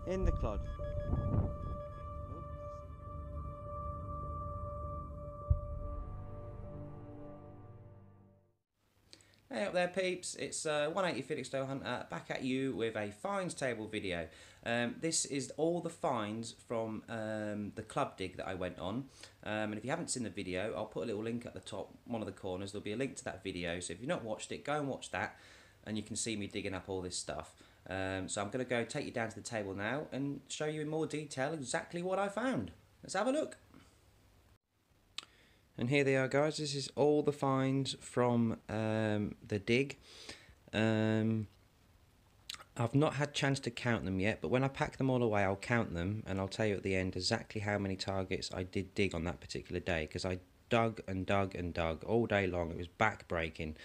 in the clod. Hey up there peeps, it's 180 Felixstowe Hunter back at you with a finds table video. This is all the finds from the club dig that I went on, and if you haven't seen the video, I'll put a little link at the top, one of the corners. There'll be a link to that video, so if you've not watched it, go and watch that and you can see me digging up all this stuff. So I'm going to go take you down to the table now and show you in more detail exactly what I found. Let's have a look. And here they are, guys. This is all the finds from the dig. I've not had a chance to count them yet, but when I pack them all away, I'll count them and I'll tell you at the end exactly how many targets I did dig on that particular day, because I dug and dug and dug all day long. It was back-breaking.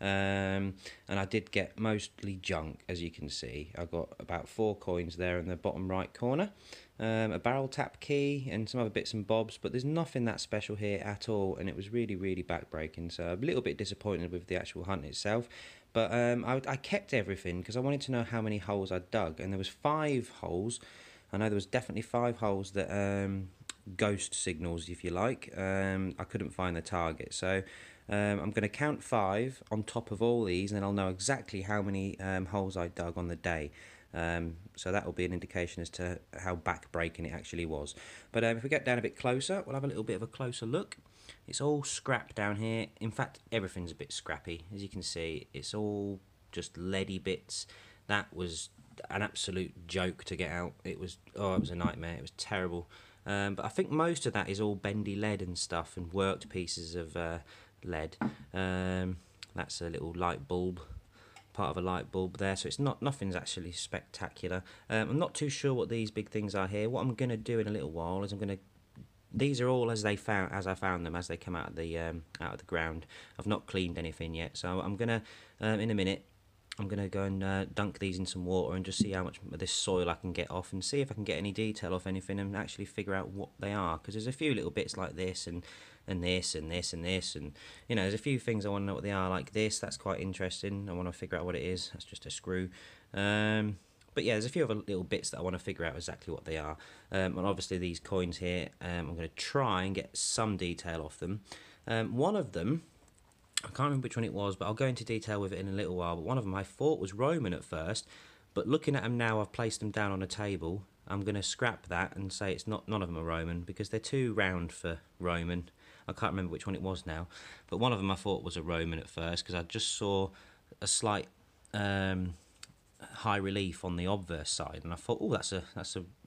And I did get mostly junk, as you can see. I got about 4 coins there in the bottom right corner, a barrel tap key and some other bits and bobs, but there's nothing that special here at all, and it was really back-breaking, so I'm a little bit disappointed with the actual hunt itself. But I kept everything because I wanted to know how many holes I'd dug, and there was 5 holes. I know there was definitely 5 holes that ghost signals, if you like. I couldn't find the target, so I'm going to count 5 on top of all these, and then I'll know exactly how many holes I dug on the day. So that will be an indication as to how back-breaking it actually was. But if we get down a bit closer, we'll have a little bit of a closer look. It's all scrap down here. In fact, everything's a bit scrappy. As you can see, it's all just leady bits. That was an absolute joke to get out. It was a nightmare. It was terrible. But I think most of that is all bendy lead and stuff, and worked pieces of lead. That's a little light bulb, part of a light bulb there, so it's nothing's actually spectacular. I'm not too sure what these big things are here. What I'm going to do in a little while is these are all as I found them as they come out of the ground. I've not cleaned anything yet, so I'm gonna in a minute I'm gonna go and dunk these in some water and just see how much of this soil I can get off, and see if I can get any detail off anything and actually figure out what they are, because there's a few little bits like this and this and this and this, and you know, there's a few things I want to know what they are, like this. That's quite interesting. I want to figure out what it is. That's just a screw. But yeah, there's a few other little bits that I want to figure out exactly what they are. And obviously these coins here, I'm going to try and get some detail off them. One of them, I can't remember which one it was, but I'll go into detail with it in a little while. But one of them I thought was Roman at first, but looking at them now, I've placed them down on a table. I'm going to scrap that and say it's none of them are Roman, because they're too round for Roman. I can't remember which one it was now, but one of them I thought was a Roman at first, because I just saw a slight high relief on the obverse side, and I thought, oh, that's a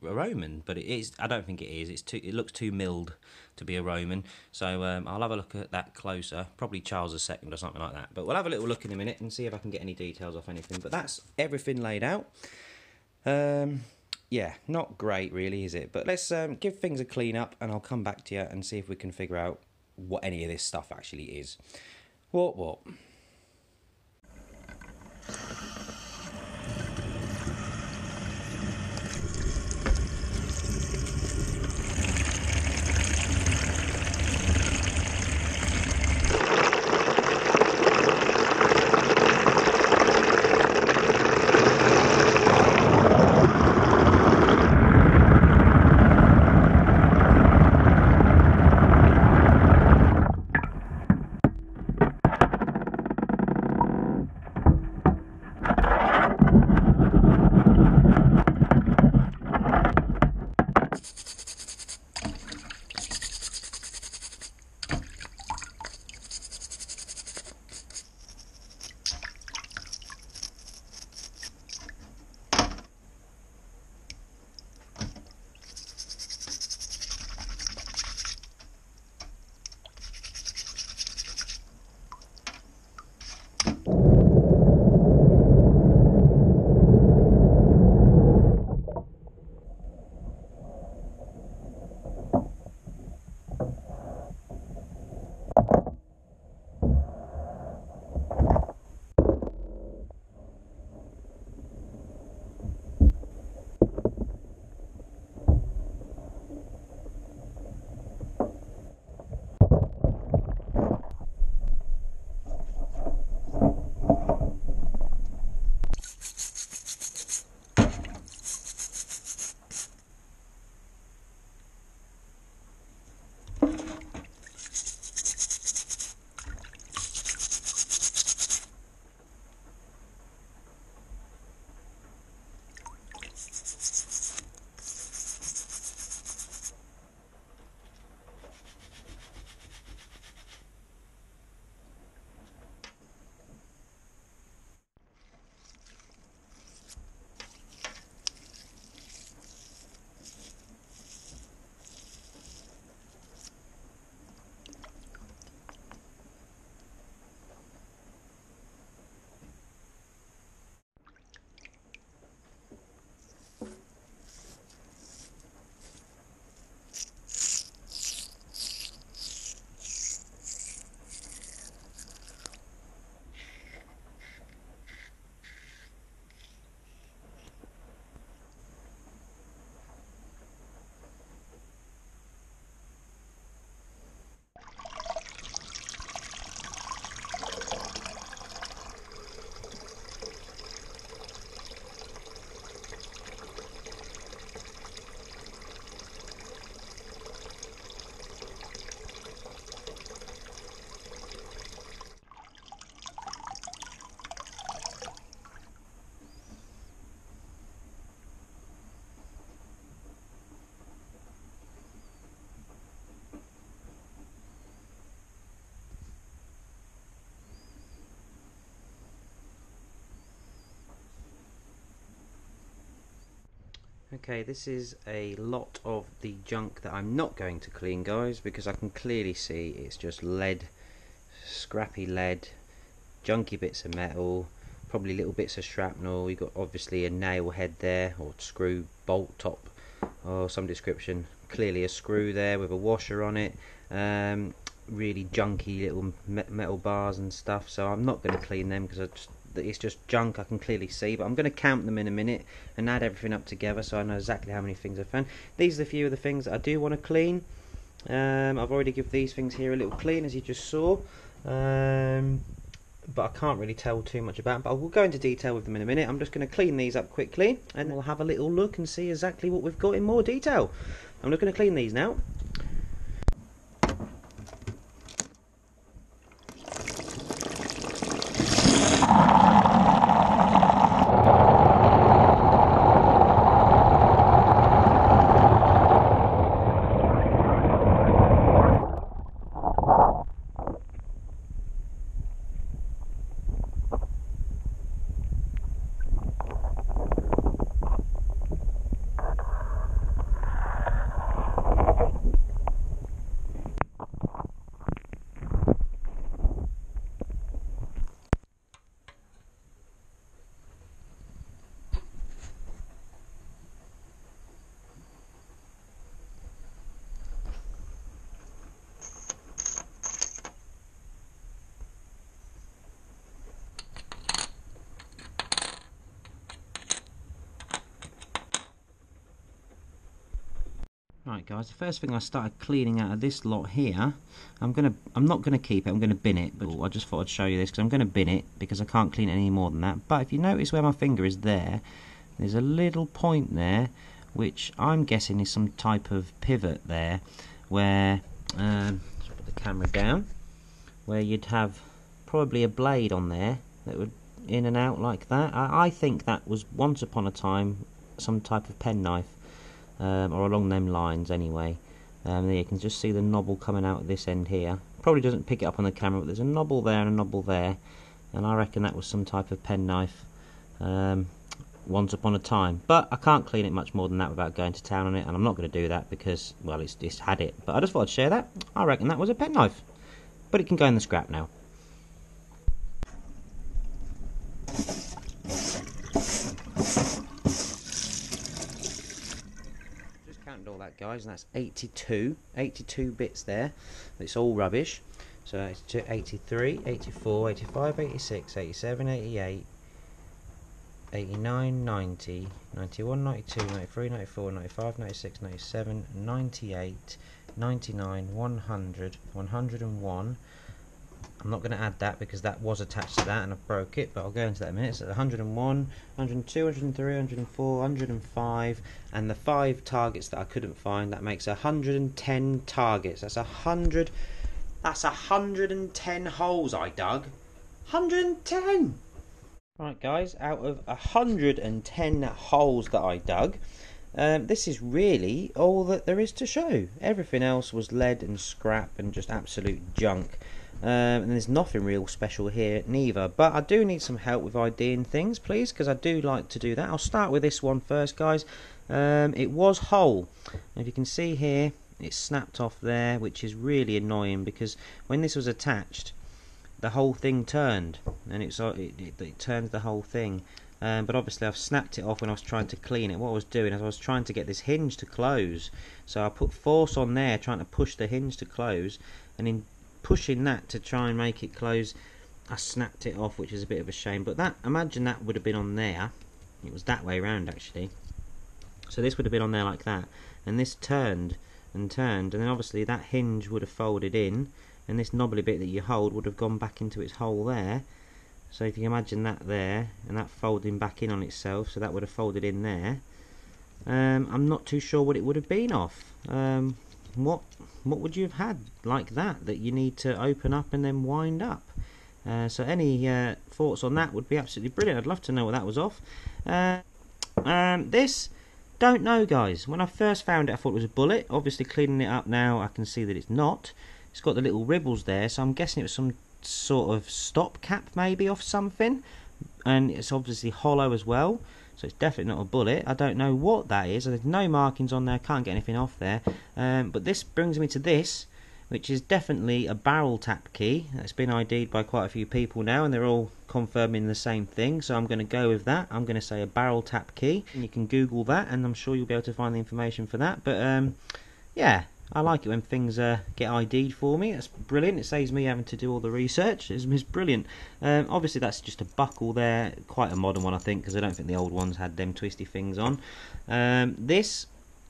Roman, but it is. I don't think it is. It looks too milled to be a Roman. So I'll have a look at that closer. Probably Charles II or something like that. But we'll have a little look in a minute and see if I can get any details off anything. But that's everything laid out. Yeah, not great really, is it? But let's give things a clean up, and I'll come back to you and see if we can figure out what any of this stuff actually is. What? Okay, this is a lot of the junk that I'm not going to clean, guys, because I can clearly see it's just lead, scrappy lead, junky bits of metal, probably little bits of shrapnel. You've got obviously a nail head there, or screw bolt top, or some description. Clearly a screw there with a washer on it. Really junky little metal bars and stuff, so I'm not going to clean them because it's just junk I can clearly see, but I'm going to count them in a minute and add everything up together so I know exactly how many things I've found. These are a few of the things that I do want to clean. I've already given these things here a little clean, as you just saw, but I can't really tell too much about them, but I will go into detail with them in a minute. I'm just going to clean these up quickly and we'll have a little look and see exactly what we've got in more detail. I'm not going to clean these now. Right guys, the first thing I started cleaning out of this lot here, I'm not gonna keep it, I'm gonna bin it, but I just thought I'd show you this because I'm gonna bin it because I can't clean it any more than that. But if you notice where my finger is there, there's a little point there which I'm guessing is some type of pivot there where let's put the camera down, where you'd have probably a blade on there that would in and out like that. I think that was once upon a time some type of penknife. Or along them lines anyway. There you can just see the knobble coming out at this end here. Probably doesn't pick it up on the camera, but there's a knobble there and a knobble there, and I reckon that was some type of penknife once upon a time. But I can't clean it much more than that without going to town on it, and I'm not going to do that because, well, it's had it. But I just thought I'd share that. I reckon that was a penknife, but it can go in the scrap now. All that, guys, and that's 82 bits there. It's all rubbish. So it's 83, 84, 85, 86, 87, 88, 89, 90, 91, 92, 93, 94, 95, 96, 97, 98, 99, 100, 101. I'm not going to add that because that was attached to that and I broke it, but I'll go into that in a minute. So 101, 102, 103, 104, 105, and the 5 targets that I couldn't find, that makes 110 targets. That's 110 holes I dug. 110! Right guys, out of 110 holes that I dug, this is really all that there is to show. Everything else was lead and scrap and just absolute junk. And there's nothing real special here neither, but I do need some help with IDing things, please, because I do like to do that. I'll start with this one first, guys. It was whole. If you can see here, it's snapped off there, which is really annoying because when this was attached, the whole thing turned, and it turns the whole thing. But obviously I've snapped it off when I was trying to clean it. What I was doing is I was trying to get this hinge to close, so I put force on there trying to push the hinge to close, and in pushing that to try and make it close, I snapped it off, which is a bit of a shame. But that, imagine that would have been on there. It was that way around actually. So this would have been on there like that, and this turned and turned, and then obviously that hinge would have folded in, and this knobbly bit that you hold would have gone back into its hole there. So if you imagine that there, and that folding back in on itself, so that would have folded in there. I'm not too sure what it would have been off. What would you have had like that you need to open up and then wind up? So any thoughts on that would be absolutely brilliant. I'd love to know what that was off. This, don't know, guys. When I first found it I thought it was a bullet. Obviously cleaning it up now I can see that it's not. It's got the little ribbles there, so I'm guessing it was some sort of stop cap maybe off something, and it's obviously hollow as well. so it's definitely not a bullet. I don't know what that is. There's no markings on there, can't get anything off there. But this brings me to this, which is definitely a barrel tap key. That's been ID'd by quite a few people now, and they're all confirming the same thing, so I'm going to go with that. I'm going to say a barrel tap key, and you can Google that, and I'm sure you'll be able to find the information for that. But yeah, I like it when things get ID'd for me. That's brilliant. It saves me having to do all the research. It's brilliant. Obviously that's just a buckle there, quite a modern one I think, because I don't think the old ones had them twisty things on. This,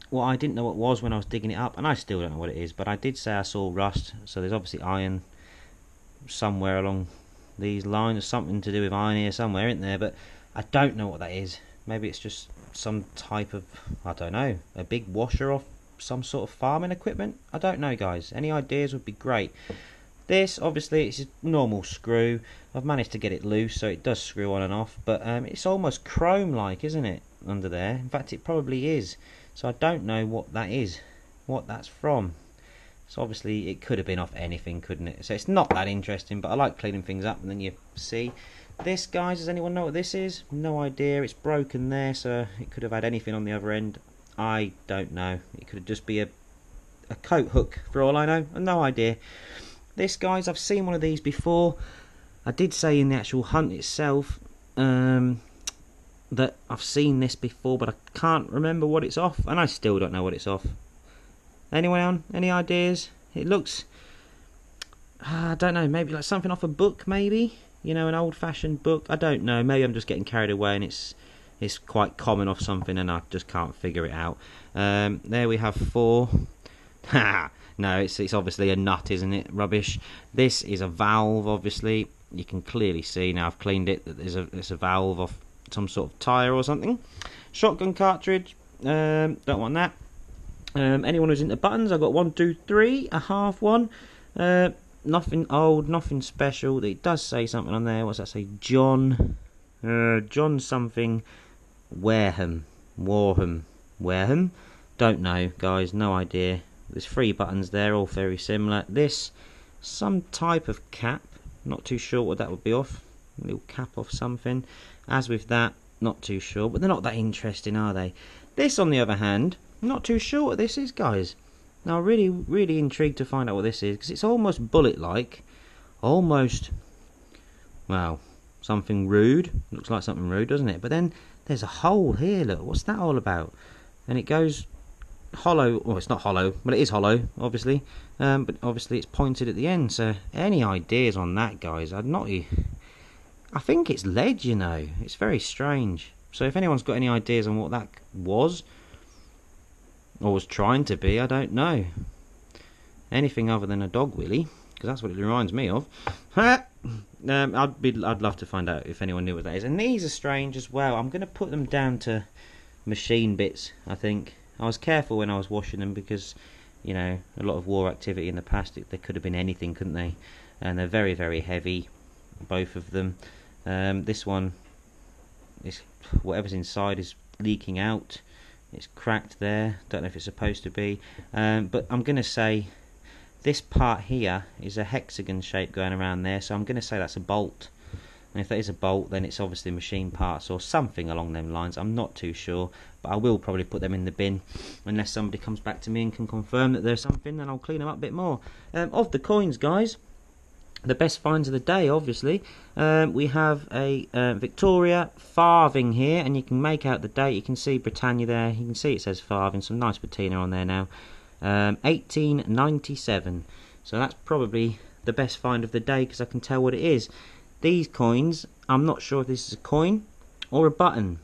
well, I didn't know what it was when I was digging it up, and I still don't know what it is, but I did say I saw rust, so there's obviously iron somewhere along these lines, something to do with iron here somewhere, isn't there? But I don't know what that is. Maybe it's just some type of, I don't know, a big washer off some sort of farming equipment. I don't know, guys. Any ideas would be great. This, obviously, it's a normal screw. I've managed to get it loose, so it does screw on and off, but it's almost chrome-like, isn't it, under there? In fact, it probably is. So I don't know what that is, what that's from. So obviously it could have been off anything, couldn't it? So it's not that interesting, but I like cleaning things up, and then you see. This, guys, does anyone know what this is? No idea. It's broken there, so it could have had anything on the other end. I don't know. It could just be a coat hook, for all I know. No idea. This, guys, I've seen one of these before. I did say in the actual hunt itself that I've seen this before, but I can't remember what it's off, and I still don't know what it's off. Anyone on? Any ideas? It looks, I don't know, maybe like something off a book, maybe? You know, an old-fashioned book? I don't know. Maybe I'm just getting carried away and it's quite common off something and I just can't figure it out. There we have 4. No, it's obviously a nut, isn't it? Rubbish. This is a valve, obviously. You can clearly see now I've cleaned it that there's a valve off some sort of tyre or something. Shotgun cartridge. Don't want that. Anyone who's into buttons, I've got 1, 2, 3, a half one. Nothing old, nothing special. It does say something on there. What's that say? John something Wareham. Don't know, guys. No idea. There's 3 buttons there, all very similar. This, some type of cap. Not too sure what that would be off. A little cap off something. As with that, not too sure. But they're not that interesting, are they? This, on the other hand, not too sure what this is, guys. Now, really, really intrigued to find out what this is, because it's almost bullet-like. Almost, well, something rude. Looks like something rude, doesn't it? But then there's a hole here, look. What's that all about? And it goes hollow. Well, it's not hollow, but it is hollow, obviously. But obviously it's pointed at the end. So any ideas on that, guys? I think it's lead, you know. It's very strange. So if anyone's got any ideas on what that was, or was trying to be, I don't know. Anything other than a dog willy, because that's what it reminds me of. I'd love to find out if anyone knew what that is. And these are strange as well. I'm going to put them down to machine bits, I think. I was careful when I was washing them because, you know, a lot of war activity in the past, they could have been anything, couldn't they? And they're very, very heavy, both of them. This one, is whatever's inside is leaking out. It's cracked there. Don't know if it's supposed to be. But I'm going to say this part here is a hexagon shape going around there. So I'm going to say that's a bolt. And if that is a bolt, then it's obviously machine parts or something along them lines. I'm not too sure. But I will probably put them in the bin. Unless somebody comes back to me and can confirm that there's something, then I'll clean them up a bit more. Of the coins, guys, the best finds of the day, obviously. We have a Victoria farthing here, and you can make out the date. You can see Britannia there. You can see it says farthing. Some nice patina on there now. 1897. So that's probably the best find of the day because I can tell what it is. These coins, I'm not sure if this is a coin or a button.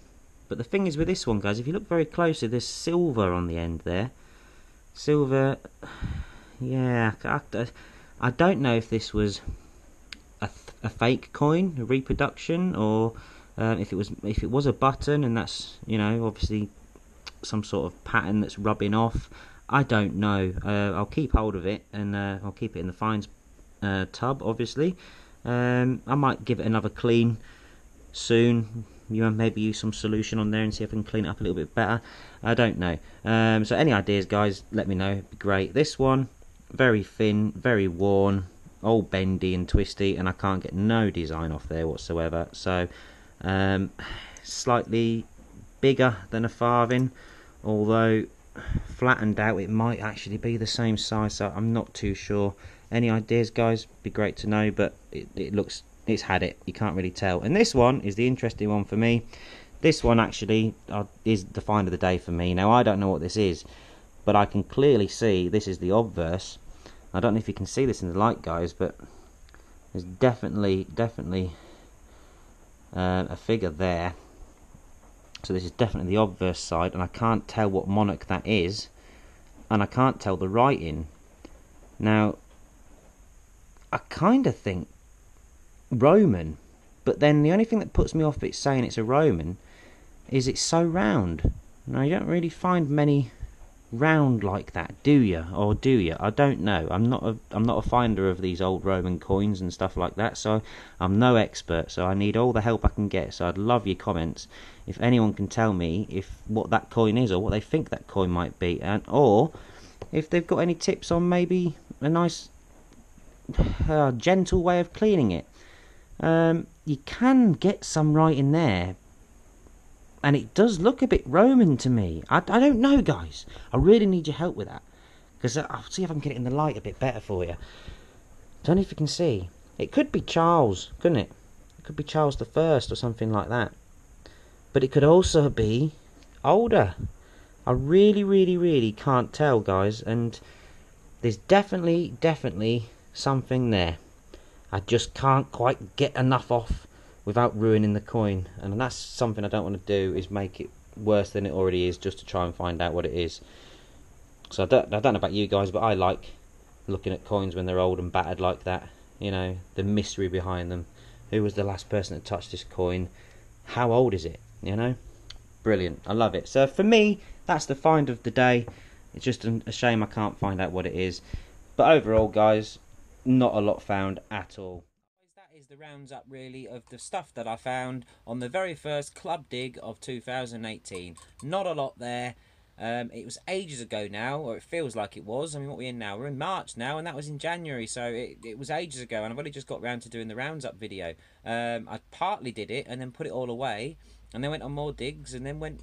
But the thing is with this one, guys, if you look very closely, there's silver on the end there. Silver, yeah, I don't know if this was a fake coin, a reproduction, or if it was a button, and that's, you know, obviously some sort of pattern that's rubbing off. I don't know. I'll keep hold of it and I'll keep it in the finds tub, obviously. I might give it another clean soon. You know, maybe use some solution on there and see if I can clean it up a little bit better. I don't know. So any ideas, guys, let me know. It'd be great. This one, very thin, very worn, all bendy and twisty, and I can't get no design off there whatsoever. So slightly bigger than a farthing, although flattened out it might actually be the same size, so I'm not too sure. Any ideas, guys? Be great to know, but it looks, it's had it, you can't really tell. And this one is the interesting one for me. This one actually is the find of the day for me. Now I don't know what this is, but I can clearly see this is the obverse. I don't know if you can see this in the light, guys, but there's definitely a figure there. So this is definitely the obverse side, and I can't tell what monarch that is, and I can't tell the writing. Now, I kind of think Roman, but then the only thing that puts me off it saying it's a Roman is it's so round. Now, you don't really find many round like that, do you? Or do you? I don't know. I'm not a finder of these old Roman coins and stuff like that, so I'm no expert, so I need all the help I can get. So I'd love your comments if anyone can tell me what that coin is, or what they think that coin might be, and or if they've got any tips on maybe a nice gentle way of cleaning it. You can get some right in there, and it does look a bit Roman to me. I don't know, guys. I really need your help with that, because I'll see if I can get it in the light a bit better for you. Don't know if you can see. It could be Charles, couldn't it? It could be Charles the First or something like that. But it could also be older. I really can't tell, guys. And there's definitely something there. I just can't quite get enough off without ruining the coin, and that's something I don't want to do, is make it worse than it already is just to try and find out what it is. So I don't know about you guys, but I like looking at coins when they're old and battered like that. You know, the mystery behind them. Who was the last person that touched this coin? How old is it? You know, brilliant. I love it. So for me, that's the find of the day. It's just a shame I can't find out what it is, but overall, guys, not a lot found at all. That is the rounds up really of the stuff that I found on the very first club dig of 2018. Not a lot there. It was ages ago now, or it feels like it was. I mean, what are we in now? We're in March now, and that was in January, so it was ages ago, and I've only just got round to doing the rounds up video. I partly did it and then put it all away, and then went on more digs, and then went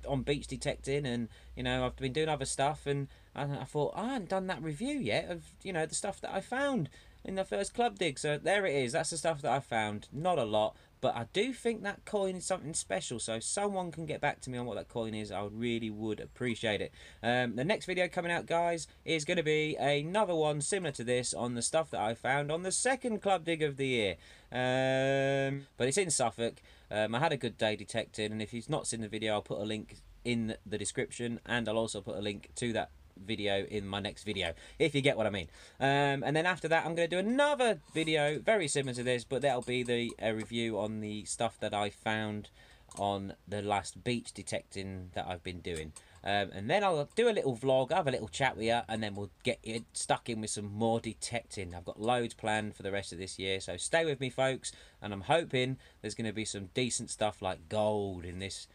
on beach detecting, and you know, I've been doing other stuff, and I thought I hadn't done that review yet of, you know, the stuff that I found in the first club dig. So there it is. That's the stuff that I found. Not a lot, but I do think that coin is something special. So if someone can get back to me on what that coin is, I really would appreciate it. The next video coming out, guys, is going to be another one similar to this on the stuff that I found on the second club dig of the year. But it's in Suffolk. I had a good day detecting, and if you've not seen the video, I'll put a link in the description, and I'll also put a link to that video in my next video, if you get what I mean. And then after that, I'm going to do another video very similar to this, but that'll be a review on the stuff that I found on the last beach detecting that I've been doing. And then I'll do a little vlog, have a little chat with you, and then we'll get stuck in with some more detecting. I've got loads planned for the rest of this year, so stay with me, folks, and I'm hoping there's going to be some decent stuff like gold in this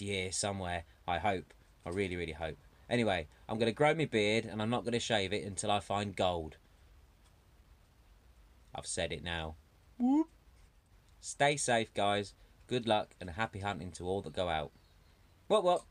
year somewhere. I hope. I really hope. Anyway, I'm going to grow my beard, and I'm not going to shave it until I find gold. I've said it now. Whoop. Stay safe, guys. Good luck and happy hunting to all that go out. What?